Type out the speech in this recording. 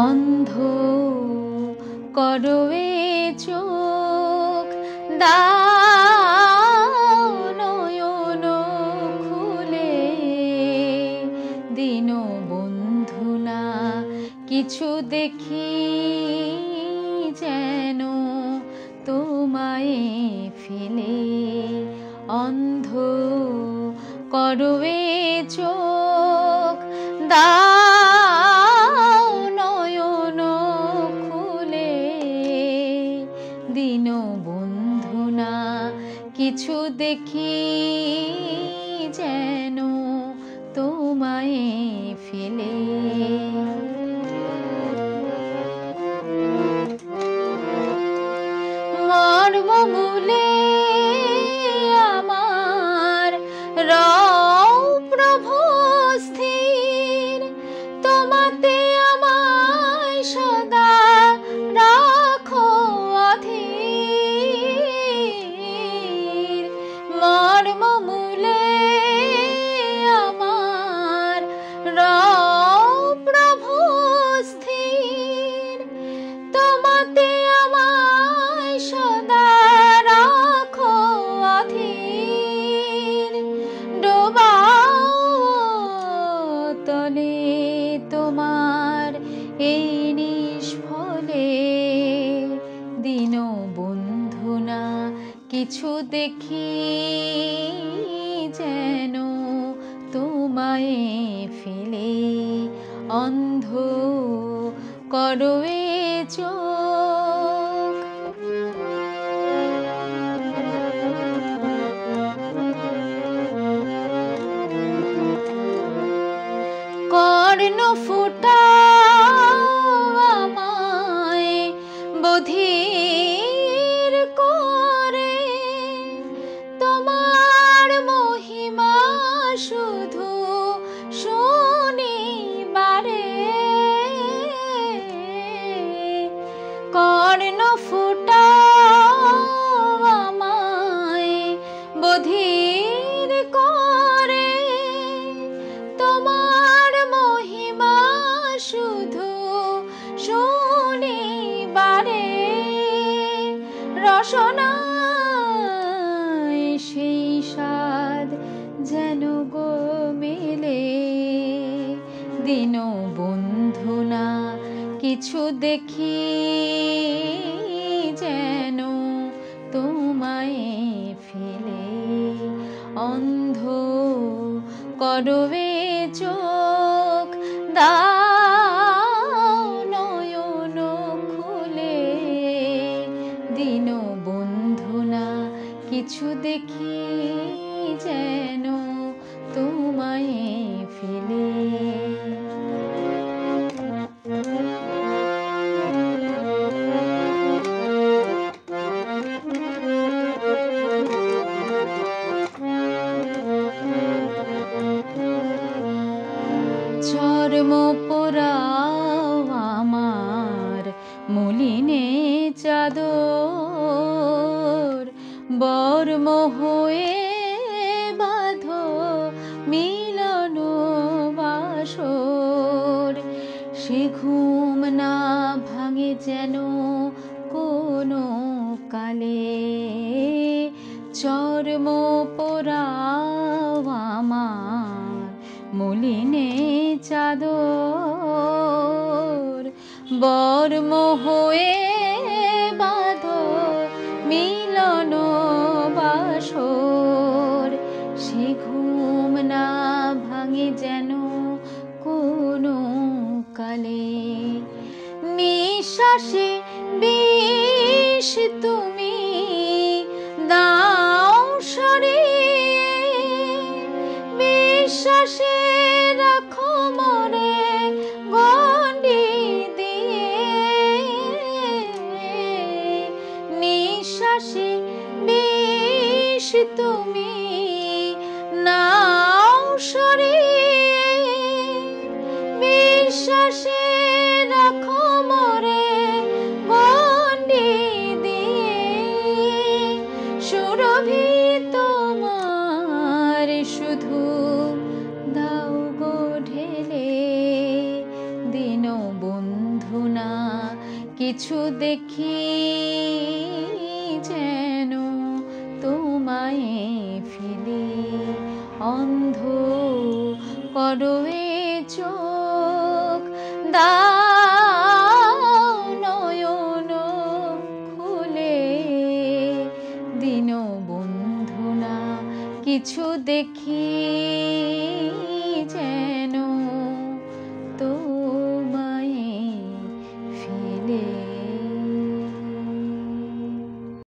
অন্ধ করো এ চোখ, দাও নয়ন খুলে, দীনবন্ধু না কিছু দেখি, যেন তোমায় ফেলে। অন্ধ করো এ চোখ, দাও নয়ন খুলে, দীনবন্ধু না কিছু দেখি, যেন তোমায় ফেলে। মর্মমূলে আমার রও প্রভু স্থির, তোমাতে আমায় সদা রাখো অধীর। মর্মমূলে আমার রও প্রভু স্থির, তোমাতে আমায় সদা রাখো অধীর। ডোবাও তলে তোমার এই নিষ্ফলে, দীনবন্ধু না কিছু দেখি, যেন তোমায় ফেলে। অন্ধ করো এ চোখ। কর্ণ ফুটাও আমায় বধির করে, তোমার মহিমা শুধু শুনিবারে। কর্ণ ফুটাও আমায় বধির করে, তোমার মহিমা শুধু শুনিবারে। রসনায় সেই স্বাদ যেন গো মেলে, দীনবন্ধু না কিছু দেখি, যেন তোমায় ফেলে। অন্ধ করো এ চোখ, দাও নয়ন খুলে, দীনবন্ধু না কিছু দেখি, যেন তোমায় ফেলে। চর্ম পোড়াও আমার মলিনে চাদর, বর্ম হয়ে বাঁধো মিলন বাসর। সে ঘুম না ভাঙে যেন কোনো কালে, চর্ম পোড়াও আমার মলিনে চাদর, বর্ম হয়ে বাঁধো মিলন বাসর। সে ঘুম না ভাঙে যেন কোনো কালে, নিঃশ্বাসে বিষ তুমি দাও সরিয়ে, বিশ্বাসে রাখো মরে গণ্ডি দিয়ে। নিঃশ্বাসে বিষ তুমি নাও সরিয়ে, বিশ্বাসে রাখো মরে গণ্ডি দিয়ে। সুরভি তোমার শুধু দাও গো ঢেলে, দীনবন্ধু কিছু দেখি যেন তোমায় ফেলে, অন্ধ করো এ চোখ, দাও নয়ন খুলে, দিন বন্ধু না কিছু দেখি